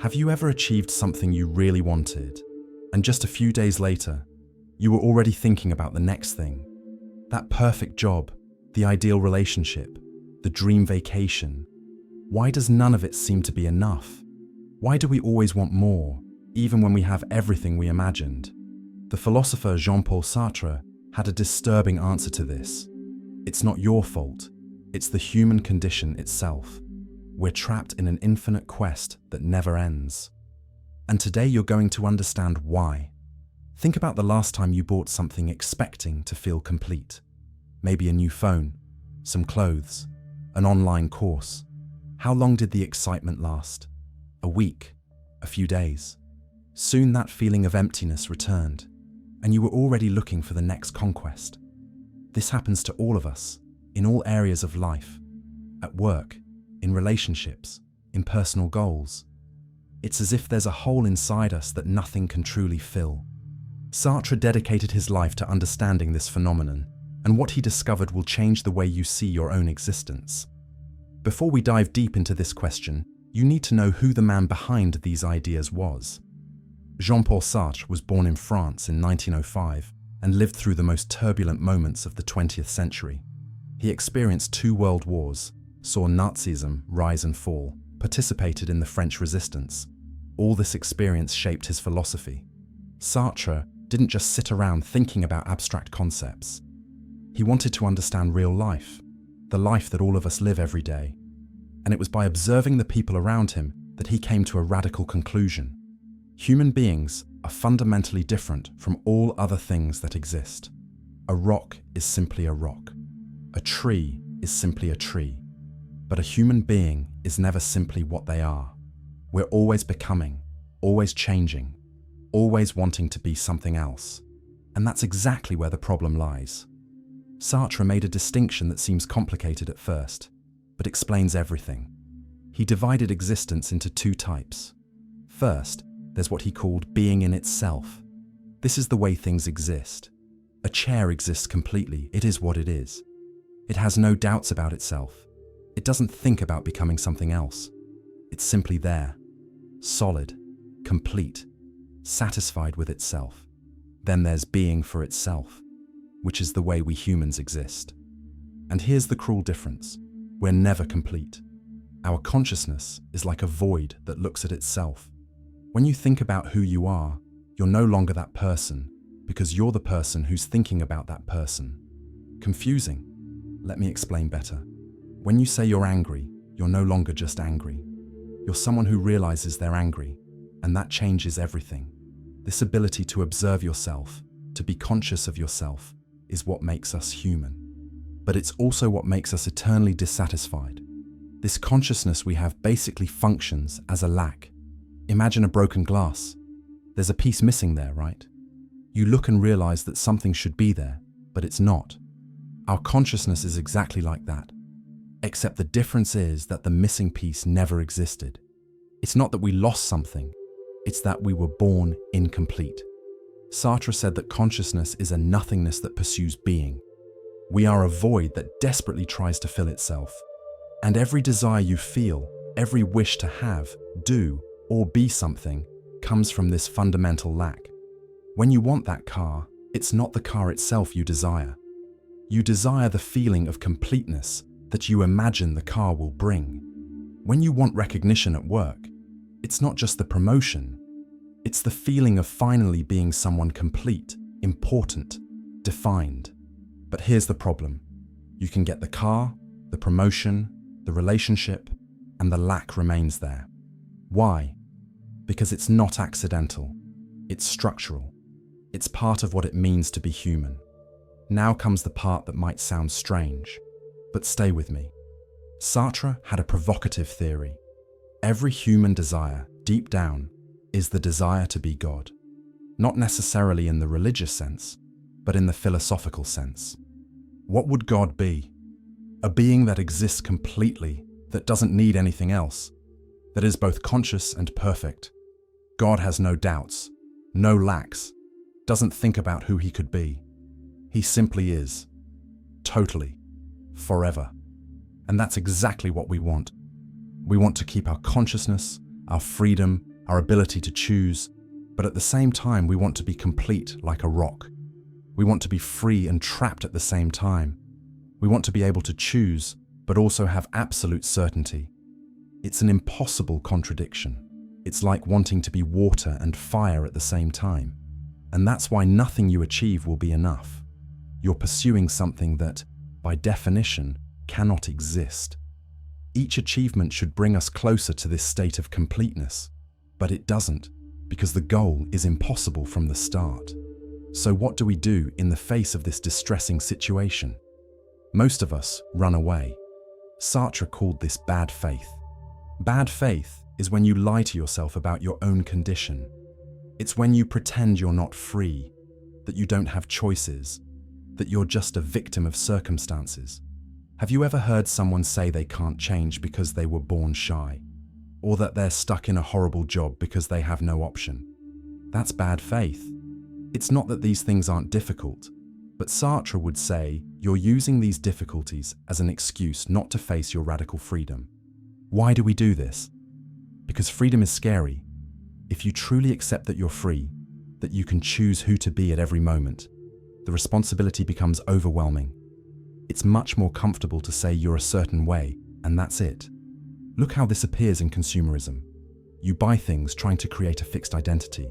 Have you ever achieved something you really wanted, and just a few days later, you were already thinking about the next thing? That perfect job, the ideal relationship, the dream vacation. Why does none of it seem to be enough? Why do we always want more, even when we have everything we imagined? The philosopher Jean-Paul Sartre had a disturbing answer to this. It's not your fault. It's the human condition itself. We're trapped in an infinite quest that never ends. And today you're going to understand why. Think about the last time you bought something expecting to feel complete. Maybe a new phone, some clothes, an online course. How long did the excitement last? A week? A few days? Soon that feeling of emptiness returned, and you were already looking for the next conquest. This happens to all of us, in all areas of life, at work, in relationships, in personal goals. It's as if there's a hole inside us that nothing can truly fill. Sartre dedicated his life to understanding this phenomenon, and what he discovered will change the way you see your own existence. Before we dive deep into this question, you need to know who the man behind these ideas was. Jean-Paul Sartre was born in France in 1905 and lived through the most turbulent moments of the 20th century. He experienced 2 world wars, saw Nazism rise and fall, participated in the French Resistance. All this experience shaped his philosophy. Sartre didn't just sit around thinking about abstract concepts. He wanted to understand real life, the life that all of us live every day. And it was by observing the people around him that he came to a radical conclusion. Human beings are fundamentally different from all other things that exist. A rock is simply a rock. A tree is simply a tree. But a human being is never simply what they are. We're always becoming, always changing, always wanting to be something else. And that's exactly where the problem lies. Sartre made a distinction that seems complicated at first, but explains everything. He divided existence into 2 types. First, there's what he called being in itself. This is the way things exist. A chair exists completely. It is what it is. It has no doubts about itself. It doesn't think about becoming something else. It's simply there, solid, complete, satisfied with itself. Then there's being for itself, which is the way we humans exist. And here's the cruel difference. We're never complete. Our consciousness is like a void that looks at itself. When you think about who you are, you're no longer that person, because you're the person who's thinking about that person. Confusing? Let me explain better. When you say you're angry, you're no longer just angry. You're someone who realizes they're angry, and that changes everything. This ability to observe yourself, to be conscious of yourself, is what makes us human. But it's also what makes us eternally dissatisfied. This consciousness we have basically functions as a lack. Imagine a broken glass. There's a piece missing there, right? You look and realize that something should be there, but it's not. Our consciousness is exactly like that. Except the difference is that the missing piece never existed. It's not that we lost something, it's that we were born incomplete. Sartre said that consciousness is a nothingness that pursues being. We are a void that desperately tries to fill itself. And every desire you feel, every wish to have, do, or be something, comes from this fundamental lack. When you want that car, it's not the car itself you desire. You desire the feeling of completeness that you imagine the car will bring. When you want recognition at work, it's not just the promotion, it's the feeling of finally being someone complete, important, defined. But here's the problem. You can get the car, the promotion, the relationship, and the lack remains there. Why? Because it's not accidental, it's structural. It's part of what it means to be human. Now comes the part that might sound strange. But stay with me. Sartre had a provocative theory. Every human desire, deep down, is the desire to be God. Not necessarily in the religious sense, but in the philosophical sense. What would God be? A being that exists completely, that doesn't need anything else, that is both conscious and perfect. God has no doubts, no lacks, doesn't think about who he could be. He simply is. Totally. Forever. And that's exactly what we want. We want to keep our consciousness, our freedom, our ability to choose, but at the same time we want to be complete like a rock. We want to be free and trapped at the same time. We want to be able to choose, but also have absolute certainty. It's an impossible contradiction. It's like wanting to be water and fire at the same time. And that's why nothing you achieve will be enough. You're pursuing something that, by definition, cannot exist. Each achievement should bring us closer to this state of completeness, but it doesn't, because the goal is impossible from the start. So what do we do in the face of this distressing situation? Most of us run away. Sartre called this bad faith. Bad faith is when you lie to yourself about your own condition. It's when you pretend you're not free, that you don't have choices, that you're just a victim of circumstances. Have you ever heard someone say they can't change because they were born shy, or that they're stuck in a horrible job because they have no option? That's bad faith. It's not that these things aren't difficult, but Sartre would say you're using these difficulties as an excuse not to face your radical freedom. Why do we do this? Because freedom is scary. If you truly accept that you're free, that you can choose who to be at every moment, the responsibility becomes overwhelming. It's much more comfortable to say you're a certain way, and that's it. Look how this appears in consumerism. You buy things trying to create a fixed identity.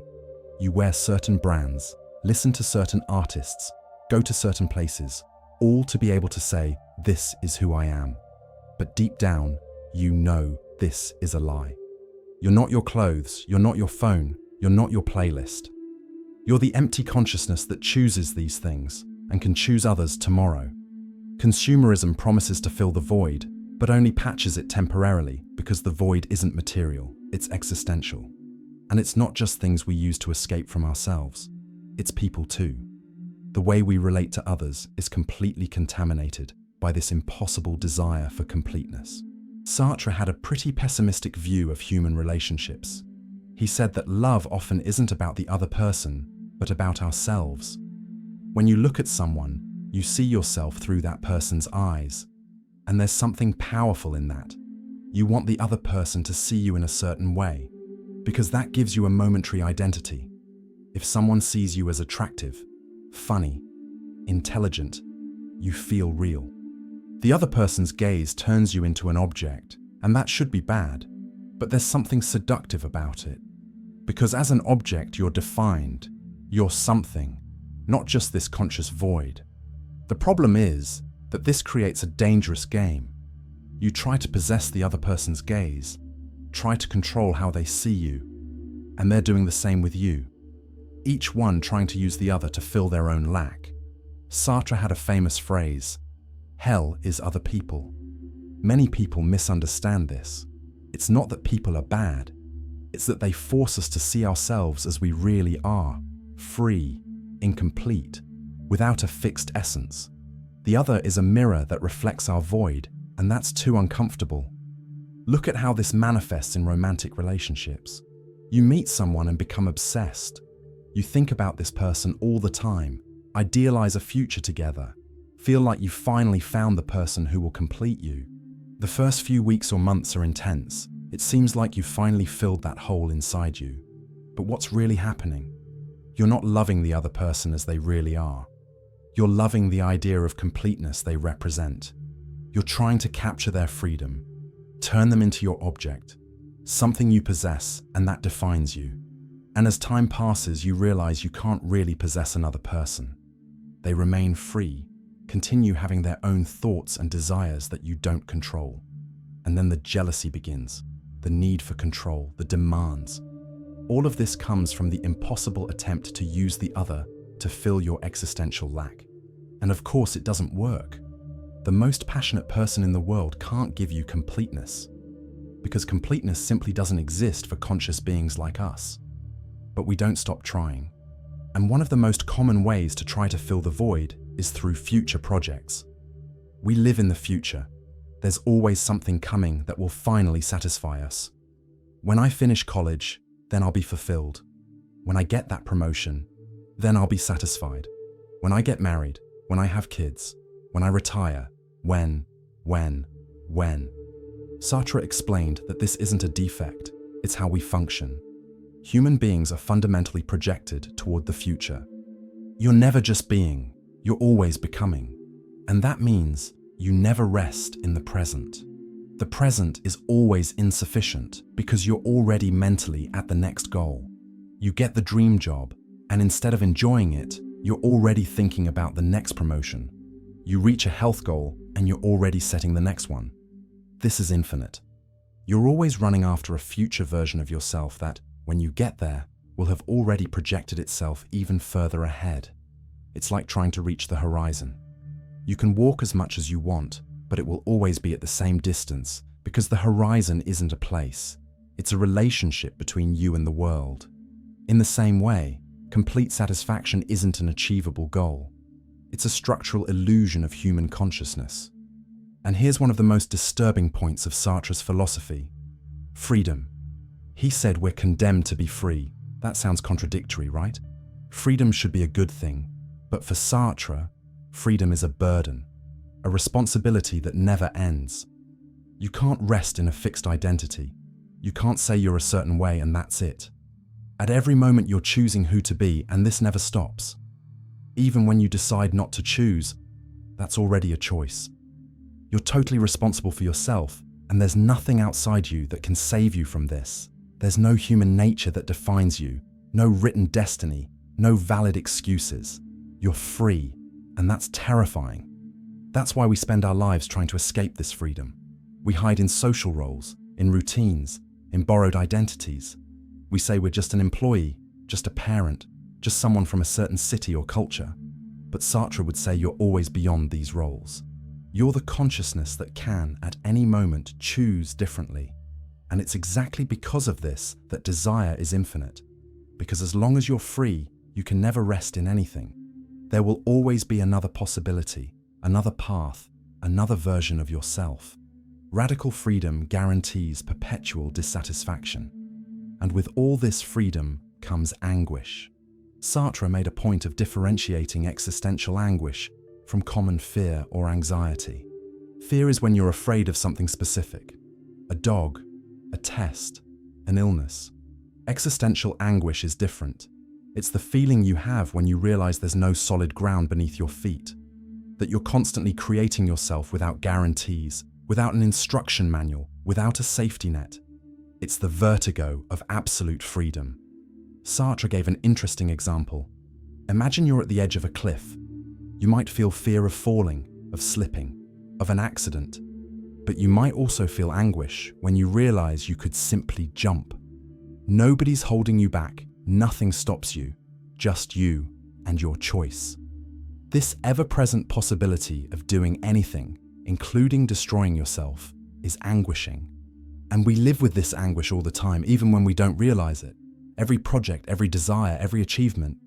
You wear certain brands, listen to certain artists, go to certain places, all to be able to say, this is who I am. But deep down, you know this is a lie. You're not your clothes, you're not your phone, you're not your playlist. You're the empty consciousness that chooses these things and can choose others tomorrow. Consumerism promises to fill the void, but only patches it temporarily because the void isn't material, it's existential. And it's not just things we use to escape from ourselves, it's people too. The way we relate to others is completely contaminated by this impossible desire for completeness. Sartre had a pretty pessimistic view of human relationships. He said that love often isn't about the other person, but about ourselves. When you look at someone, you see yourself through that person's eyes. And there's something powerful in that. You want the other person to see you in a certain way, because that gives you a momentary identity. If someone sees you as attractive, funny, intelligent, you feel real. The other person's gaze turns you into an object, and that should be bad, but there's something seductive about it. Because as an object, you're defined, you're something, not just this conscious void. The problem is that this creates a dangerous game. You try to possess the other person's gaze, try to control how they see you, and they're doing the same with you, each one trying to use the other to fill their own lack. Sartre had a famous phrase, "Hell is other people." Many people misunderstand this. It's not that people are bad, it's that they force us to see ourselves as we really are, free, incomplete, without a fixed essence. The other is a mirror that reflects our void, and that's too uncomfortable. Look at how this manifests in romantic relationships. You meet someone and become obsessed. You think about this person all the time, idealize a future together, feel like you finally found the person who will complete you. The first few weeks or months are intense. It seems like you've finally filled that hole inside you. But what's really happening? You're not loving the other person as they really are. You're loving the idea of completeness they represent. You're trying to capture their freedom, turn them into your object, something you possess, and that defines you. And as time passes, you realize you can't really possess another person. They remain free, continue having their own thoughts and desires that you don't control. And then the jealousy begins, the need for control, the demands. All of this comes from the impossible attempt to use the other to fill your existential lack. And of course, it doesn't work. The most passionate person in the world can't give you completeness, because completeness simply doesn't exist for conscious beings like us. But we don't stop trying. And one of the most common ways to try to fill the void is through future projects. We live in the future. There's always something coming that will finally satisfy us. When I finish college, then I'll be fulfilled. When I get that promotion, then I'll be satisfied. When I get married, when I have kids, when I retire, when. Sartre explained that this isn't a defect, it's how we function. Human beings are fundamentally projected toward the future. You're never just being, you're always becoming. And that means you never rest in the present. The present is always insufficient because you're already mentally at the next goal. You get the dream job, and instead of enjoying it, you're already thinking about the next promotion. You reach a health goal, and you're already setting the next one. This is infinite. You're always running after a future version of yourself that, when you get there, will have already projected itself even further ahead. It's like trying to reach the horizon. You can walk as much as you want, but it will always be at the same distance because the horizon isn't a place. It's a relationship between you and the world. In the same way, complete satisfaction isn't an achievable goal. It's a structural illusion of human consciousness. And here's one of the most disturbing points of Sartre's philosophy: freedom. He said we're condemned to be free. That sounds contradictory, right? Freedom should be a good thing, but for Sartre, freedom is a burden, a responsibility that never ends. You can't rest in a fixed identity. You can't say you're a certain way and that's it. At every moment you're choosing who to be, and this never stops. Even when you decide not to choose, that's already a choice. You're totally responsible for yourself, and there's nothing outside you that can save you from this. There's no human nature that defines you, no written destiny, no valid excuses. You're free, and that's terrifying. That's why we spend our lives trying to escape this freedom. We hide in social roles, in routines, in borrowed identities. We say we're just an employee, just a parent, just someone from a certain city or culture. But Sartre would say you're always beyond these roles. You're the consciousness that can, at any moment, choose differently. And it's exactly because of this that desire is infinite. Because as long as you're free, you can never rest in anything. There will always be another possibility, another path, another version of yourself. Radical freedom guarantees perpetual dissatisfaction. And with all this freedom comes anguish. Sartre made a point of differentiating existential anguish from common fear or anxiety. Fear is when you're afraid of something specific: a dog, a test, an illness. Existential anguish is different. It's the feeling you have when you realize there's no solid ground beneath your feet, that you're constantly creating yourself without guarantees, without an instruction manual, without a safety net. It's the vertigo of absolute freedom. Sartre gave an interesting example. Imagine you're at the edge of a cliff. You might feel fear of falling, of slipping, of an accident, but you might also feel anguish when you realize you could simply jump. Nobody's holding you back, nothing stops you, just you and your choice. This ever-present possibility of doing anything, including destroying yourself, is anguishing. And we live with this anguish all the time, even when we don't realize it. Every project, every desire, every achievement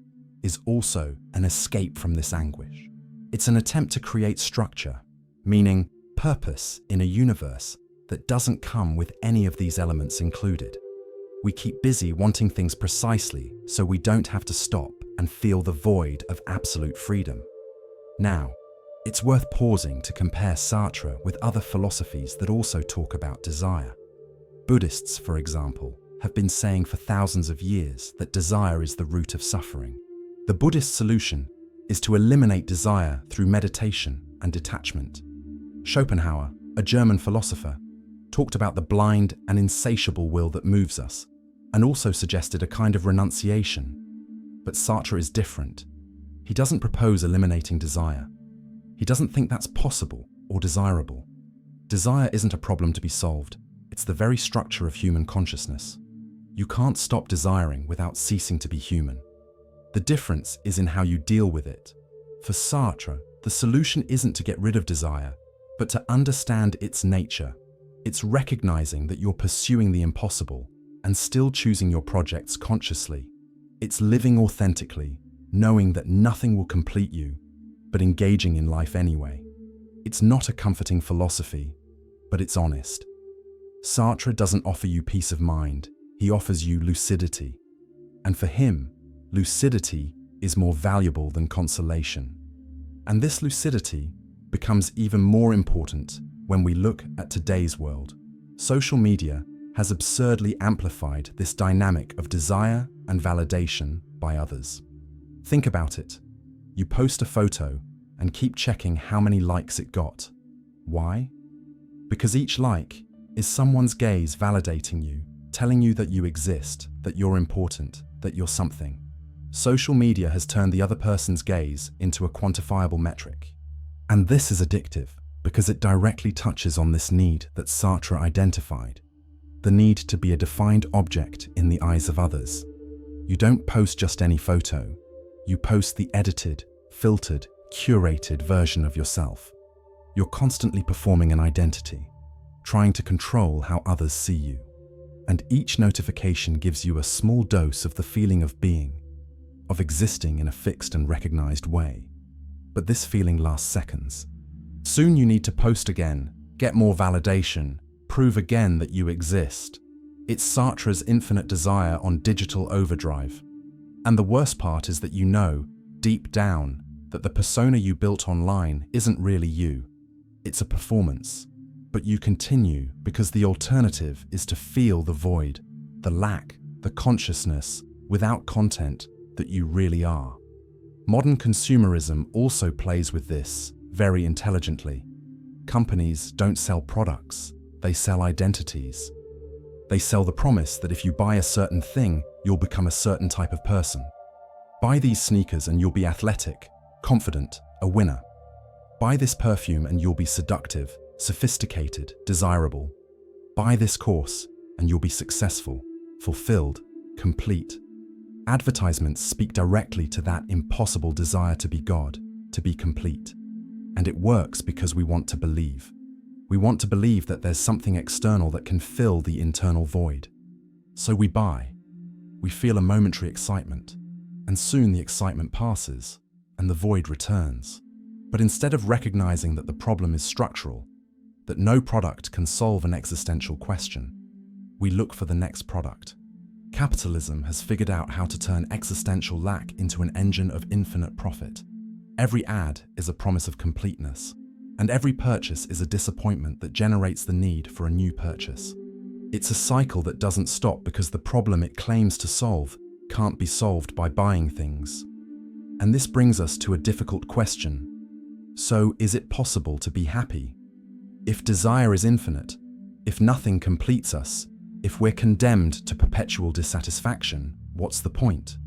is also an escape from this anguish. It's an attempt to create structure, meaning purpose in a universe that doesn't come with any of these elements included. We keep busy wanting things precisely so we don't have to stop and feel the void of absolute freedom. Now, it's worth pausing to compare Sartre with other philosophies that also talk about desire. Buddhists, for example, have been saying for thousands of years that desire is the root of suffering. The Buddhist solution is to eliminate desire through meditation and detachment. Schopenhauer, a German philosopher, talked about the blind and insatiable will that moves us, and also suggested a kind of renunciation. But Sartre is different. He doesn't propose eliminating desire. He doesn't think that's possible or desirable. Desire isn't a problem to be solved. It's the very structure of human consciousness. You can't stop desiring without ceasing to be human. The difference is in how you deal with it. For Sartre, the solution isn't to get rid of desire, but to understand its nature. It's recognizing that you're pursuing the impossible and still choosing your projects consciously. It's living authentically, knowing that nothing will complete you, but engaging in life anyway. It's not a comforting philosophy, but it's honest. Sartre doesn't offer you peace of mind, he offers you lucidity. And for him, lucidity is more valuable than consolation. And this lucidity becomes even more important when we look at today's world. Social media has absurdly amplified this dynamic of desire and validation by others. Think about it. You post a photo and keep checking how many likes it got. Why? Because each like is someone's gaze validating you, telling you that you exist, that you're important, that you're something. Social media has turned the other person's gaze into a quantifiable metric. And this is addictive because it directly touches on this need that Sartre identified, the need to be a defined object in the eyes of others. You don't post just any photo. You post the edited, filtered, curated version of yourself. You're constantly performing an identity, trying to control how others see you. And each notification gives you a small dose of the feeling of being, of existing in a fixed and recognized way. But this feeling lasts seconds. Soon you need to post again, get more validation, prove again that you exist. It's Sartre's infinite desire on digital overdrive. And the worst part is that you know, deep down, that the persona you built online isn't really you. It's a performance. But you continue because the alternative is to feel the void, the lack, the consciousness, without content that you really are. Modern consumerism also plays with this very intelligently. Companies don't sell products, they sell identities. They sell the promise that if you buy a certain thing, you'll become a certain type of person. Buy these sneakers and you'll be athletic, confident, a winner. Buy this perfume and you'll be seductive, sophisticated, desirable. Buy this course and you'll be successful, fulfilled, complete. Advertisements speak directly to that impossible desire to be God, to be complete. And it works because we want to believe. We want to believe that there's something external that can fill the internal void. So we buy. We feel a momentary excitement, and soon the excitement passes, and the void returns. But instead of recognizing that the problem is structural, that no product can solve an existential question, we look for the next product. Capitalism has figured out how to turn existential lack into an engine of infinite profit. Every ad is a promise of completeness, and every purchase is a disappointment that generates the need for a new purchase. It's a cycle that doesn't stop because the problem it claims to solve can't be solved by buying things. And this brings us to a difficult question. So, is it possible to be happy? If desire is infinite, if nothing completes us, if we're condemned to perpetual dissatisfaction, what's the point?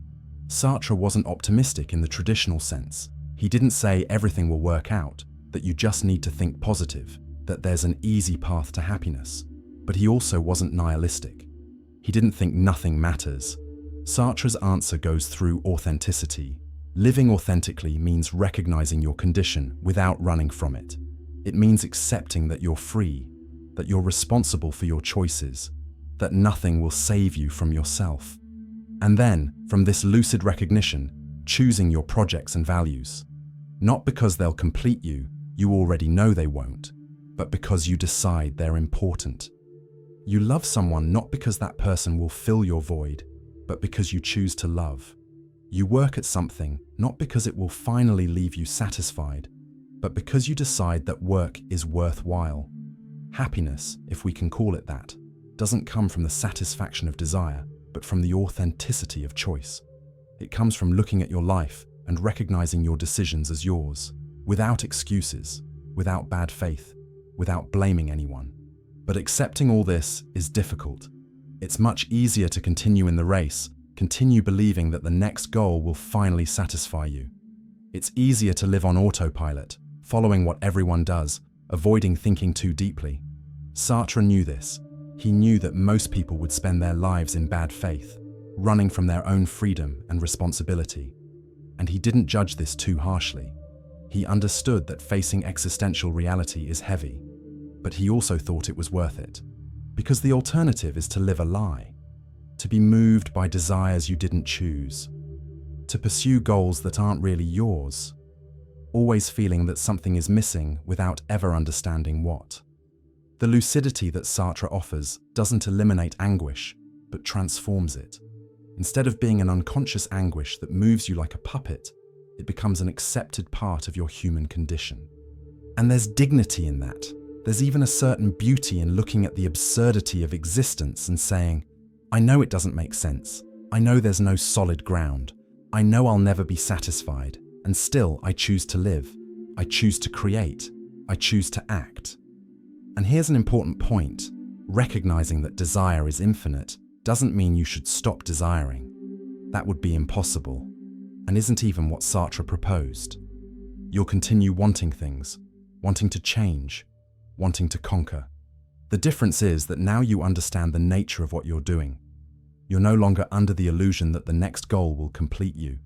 Sartre wasn't optimistic in the traditional sense. He didn't say everything will work out, that you just need to think positive, that there's an easy path to happiness. But he also wasn't nihilistic. He didn't think nothing matters. Sartre's answer goes through authenticity. Living authentically means recognizing your condition without running from it. It means accepting that you're free, that you're responsible for your choices, that nothing will save you from yourself. And then, from this lucid recognition, choosing your projects and values. Not because they'll complete you, you already know they won't, but because you decide they're important. You love someone not because that person will fill your void, but because you choose to love. You work at something not because it will finally leave you satisfied, but because you decide that work is worthwhile. Happiness, if we can call it that, doesn't come from the satisfaction of desire, but from the authenticity of choice. It comes from looking at your life and recognizing your decisions as yours, without excuses, without bad faith, without blaming anyone. But accepting all this is difficult. It's much easier to continue in the race, continue believing that the next goal will finally satisfy you. It's easier to live on autopilot, following what everyone does, avoiding thinking too deeply. Sartre knew this. He knew that most people would spend their lives in bad faith, running from their own freedom and responsibility. And he didn't judge this too harshly. He understood that facing existential reality is heavy, but he also thought it was worth it. Because the alternative is to live a lie, to be moved by desires you didn't choose, to pursue goals that aren't really yours, always feeling that something is missing without ever understanding what. The lucidity that Sartre offers doesn't eliminate anguish, but transforms it. Instead of being an unconscious anguish that moves you like a puppet, it becomes an accepted part of your human condition. And there's dignity in that. There's even a certain beauty in looking at the absurdity of existence and saying, I know it doesn't make sense. I know there's no solid ground. I know I'll never be satisfied. And still, I choose to live. I choose to create. I choose to act. And here's an important point. Recognizing that desire is infinite doesn't mean you should stop desiring. That would be impossible, and isn't even what Sartre proposed. You'll continue wanting things, wanting to change, wanting to conquer. The difference is that now you understand the nature of what you're doing. You're no longer under the illusion that the next goal will complete you.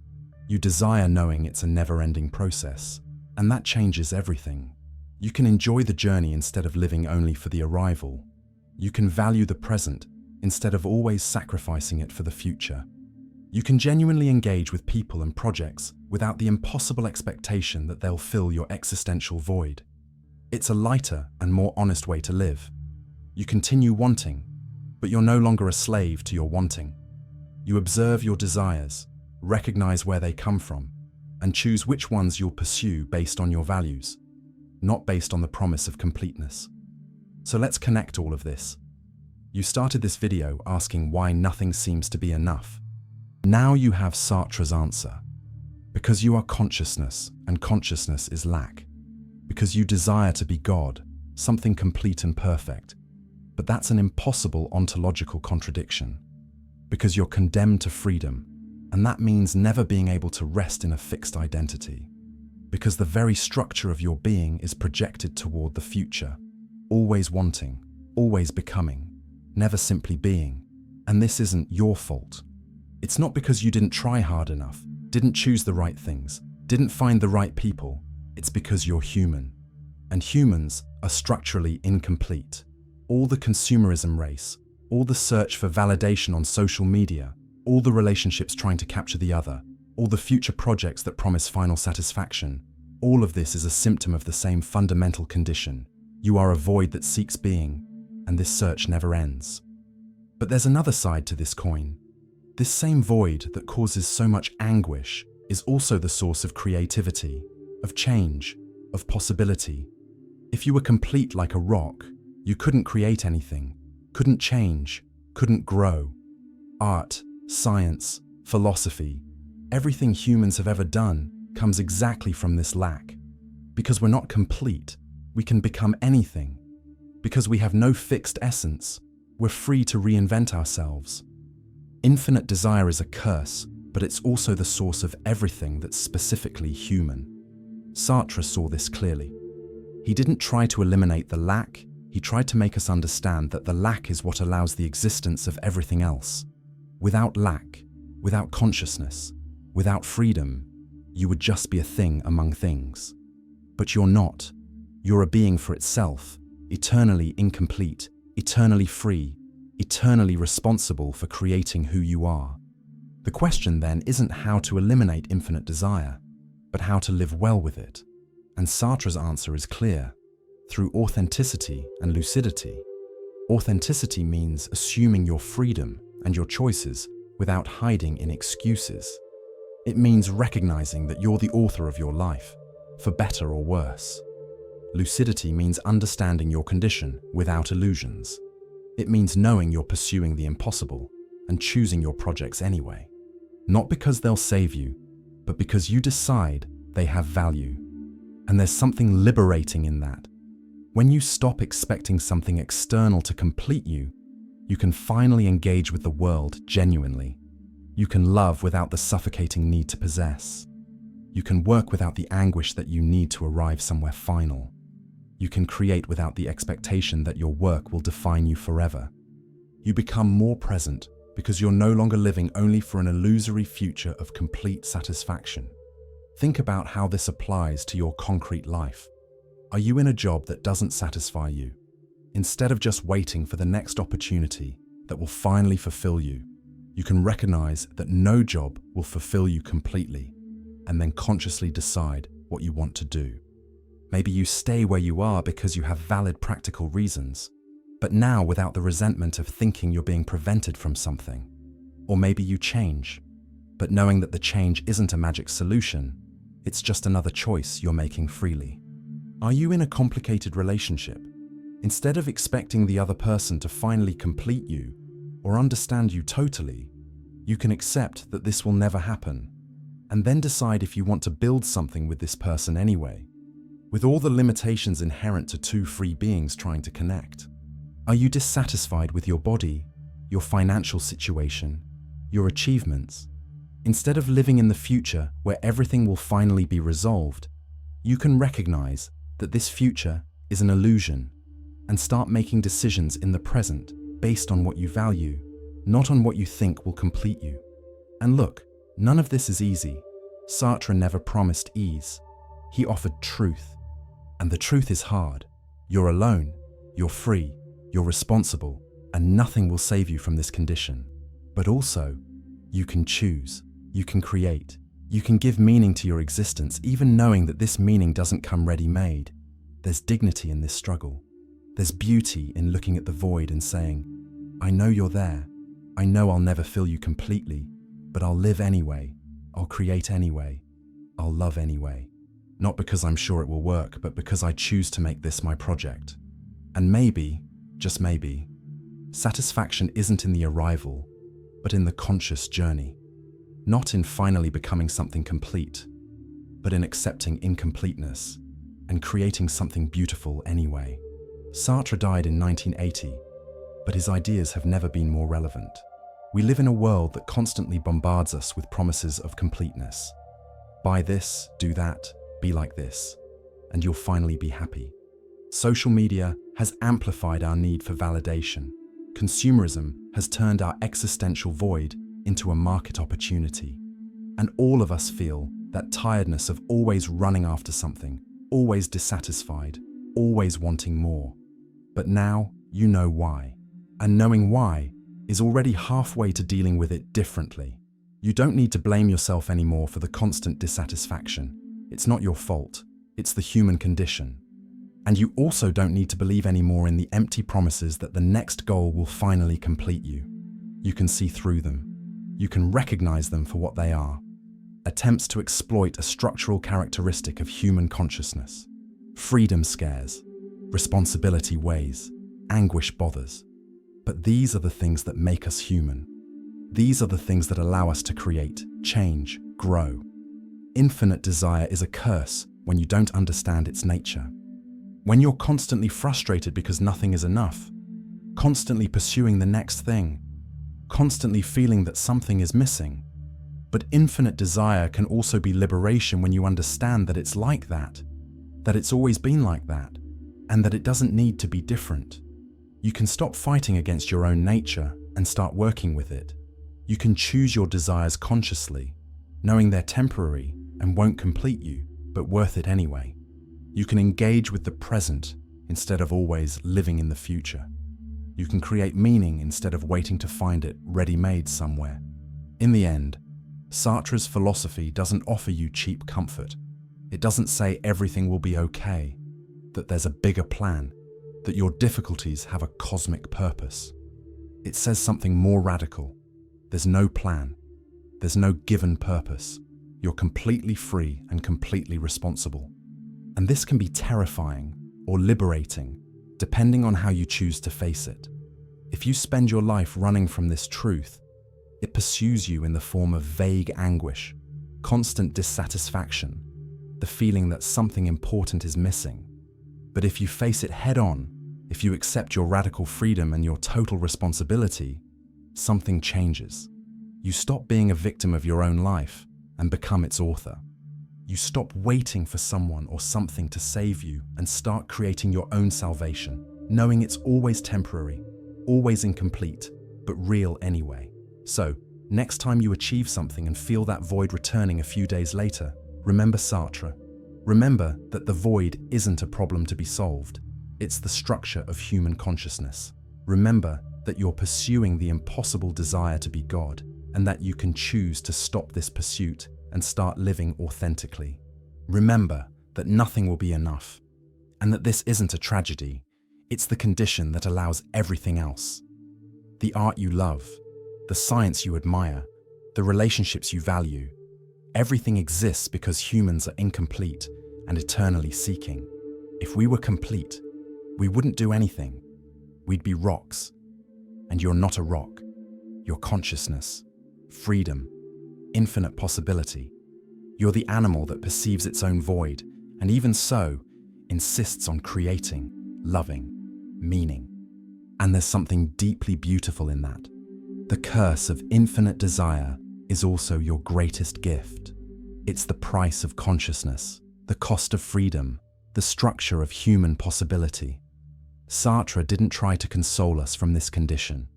You desire knowing it's a never-ending process, and that changes everything. You can enjoy the journey instead of living only for the arrival. You can value the present instead of always sacrificing it for the future. You can genuinely engage with people and projects without the impossible expectation that they'll fill your existential void. It's a lighter and more honest way to live. You continue wanting, but you're no longer a slave to your wanting. You observe your desires, recognize where they come from, and choose which ones you'll pursue based on your values, not based on the promise of completeness. So let's connect all of this. You started this video asking why nothing seems to be enough. Now you have Sartre's answer. Because you are consciousness, and consciousness is lack. Because you desire to be God, something complete and perfect. But that's an impossible ontological contradiction. Because you're condemned to freedom, and that means never being able to rest in a fixed identity. Because the very structure of your being is projected toward the future, always wanting, always becoming, never simply being. And this isn't your fault. It's not because you didn't try hard enough, didn't choose the right things, didn't find the right people. It's because you're human. And humans are structurally incomplete. All the consumerism race, all the search for validation on social media, all the relationships trying to capture the other, all the future projects that promise final satisfaction, all of this is a symptom of the same fundamental condition. You are a void that seeks being, and this search never ends. But there's another side to this coin. This same void that causes so much anguish is also the source of creativity, of change, of possibility. If you were complete like a rock, you couldn't create anything, couldn't change, couldn't grow. Art, science, philosophy, everything humans have ever done comes exactly from this lack. Because we're not complete, we can become anything. Because we have no fixed essence, we're free to reinvent ourselves. Infinite desire is a curse, but it's also the source of everything that's specifically human. Sartre saw this clearly. He didn't try to eliminate the lack, he tried to make us understand that the lack is what allows the existence of everything else. Without lack, without consciousness, without freedom, you would just be a thing among things. But you're not. You're a being for itself, eternally incomplete, eternally free, eternally responsible for creating who you are. The question then isn't how to eliminate infinite desire, but how to live well with it. And Sartre's answer is clear: through authenticity and lucidity. Authenticity means assuming your freedom and your choices without hiding in excuses. It means recognizing that you're the author of your life, for better or worse. Lucidity means understanding your condition without illusions. It means knowing you're pursuing the impossible and choosing your projects anyway. Not because they'll save you, but because you decide they have value. And there's something liberating in that. When you stop expecting something external to complete you, you can finally engage with the world genuinely. You can love without the suffocating need to possess. You can work without the anguish that you need to arrive somewhere final. You can create without the expectation that your work will define you forever. You become more present because you're no longer living only for an illusory future of complete satisfaction. Think about how this applies to your concrete life. Are you in a job that doesn't satisfy you? Instead of just waiting for the next opportunity that will finally fulfill you, you can recognize that no job will fulfill you completely, and then consciously decide what you want to do. Maybe you stay where you are because you have valid practical reasons, but now without the resentment of thinking you're being prevented from something. Or maybe you change, but knowing that the change isn't a magic solution, it's just another choice you're making freely. Are you in a complicated relationship? Instead of expecting the other person to finally complete you or understand you totally, you can accept that this will never happen, and then decide if you want to build something with this person anyway, with all the limitations inherent to two free beings trying to connect. Are you dissatisfied with your body, your financial situation, your achievements? Instead of living in the future where everything will finally be resolved, you can recognize that this future is an illusion and start making decisions in the present based on what you value, not on what you think will complete you. And look, none of this is easy. Sartre never promised ease. He offered truth. And the truth is hard. You're alone, you're free, you're responsible, and nothing will save you from this condition. But also, you can choose, you can create, you can give meaning to your existence, even knowing that this meaning doesn't come ready-made. There's dignity in this struggle. There's beauty in looking at the void and saying, I know you're there. I know I'll never fill you completely, but I'll live anyway. I'll create anyway. I'll love anyway. Not because I'm sure it will work, but because I choose to make this my project. And maybe, just maybe, satisfaction isn't in the arrival, but in the conscious journey. Not in finally becoming something complete, but in accepting incompleteness and creating something beautiful anyway. Sartre died in 1980, but his ideas have never been more relevant. We live in a world that constantly bombards us with promises of completeness. Buy this, do that, be like this, and you'll finally be happy. Social media has amplified our need for validation. Consumerism has turned our existential void into a market opportunity. And all of us feel that tiredness of always running after something, always dissatisfied, always wanting more. But now you know why. And knowing why is already halfway to dealing with it differently. You don't need to blame yourself anymore for the constant dissatisfaction. It's not your fault. It's the human condition. And you also don't need to believe anymore in the empty promises that the next goal will finally complete you. You can see through them. You can recognize them for what they are. Attempts to exploit a structural characteristic of human consciousness. Freedom scares. Responsibility weighs. Anguish bothers. But these are the things that make us human. These are the things that allow us to create, change, grow. Infinite desire is a curse when you don't understand its nature. When you're constantly frustrated because nothing is enough, constantly pursuing the next thing, constantly feeling that something is missing. But infinite desire can also be liberation when you understand that it's like that it's always been like that, and that it doesn't need to be different. You can stop fighting against your own nature and start working with it. You can choose your desires consciously, knowing they're temporary and won't complete you, but worth it anyway. You can engage with the present instead of always living in the future. You can create meaning instead of waiting to find it ready-made somewhere. In the end, Sartre's philosophy doesn't offer you cheap comfort. It doesn't say everything will be okay, that there's a bigger plan, that your difficulties have a cosmic purpose. It says something more radical. There's no plan. There's no given purpose. You're completely free and completely responsible. And this can be terrifying or liberating, depending on how you choose to face it. If you spend your life running from this truth, it pursues you in the form of vague anguish, constant dissatisfaction, the feeling that something important is missing. But if you face it head-on, if you accept your radical freedom and your total responsibility, something changes. You stop being a victim of your own life and become its author. You stop waiting for someone or something to save you and start creating your own salvation, knowing it's always temporary, always incomplete, but real anyway. So, next time you achieve something and feel that void returning a few days later, remember Sartre. Remember that the void isn't a problem to be solved. It's the structure of human consciousness. Remember that you're pursuing the impossible desire to be God, and that you can choose to stop this pursuit and start living authentically. Remember that nothing will be enough, and that this isn't a tragedy. It's the condition that allows everything else. The art you love, the science you admire, the relationships you value. Everything exists because humans are incomplete and eternally seeking. If we were complete, We wouldn't do anything. We'd be rocks. And you're not a rock. You're consciousness, freedom, infinite possibility. You're the animal that perceives its own void, and even so, insists on creating, loving, meaning. And there's something deeply beautiful in that. The curse of infinite desire is also your greatest gift. It's the price of consciousness, the cost of freedom, the structure of human possibility. Sartre didn't try to console us from this condition.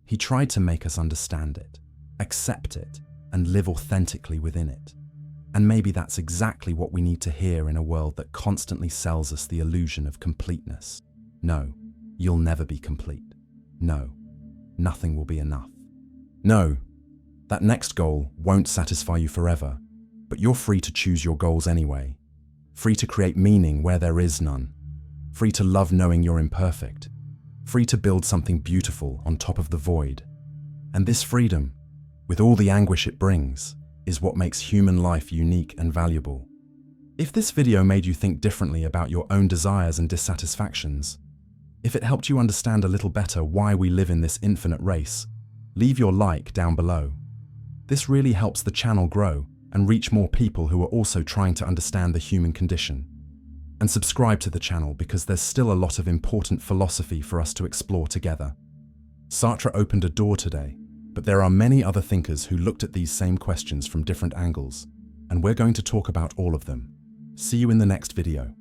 He tried to make us understand it, accept it, and live authentically within it. And maybe that's exactly what we need to hear in a world that constantly sells us the illusion of completeness. No, you'll never be complete. No, nothing will be enough. No, that next goal won't satisfy you forever, but you're free to choose your goals anyway. Free to create meaning where there is none. Free to love knowing you're imperfect. Free to build something beautiful on top of the void. And this freedom, with all the anguish it brings, is what makes human life unique and valuable. If this video made you think differently about your own desires and dissatisfactions, if it helped you understand a little better why we live in this infinite race, leave your like down below. This really helps the channel grow and reach more people who are also trying to understand the human condition. And subscribe to the channel because there's still a lot of important philosophy for us to explore together. Sartre opened a door today, but there are many other thinkers who looked at these same questions from different angles, and we're going to talk about all of them. See you in the next video.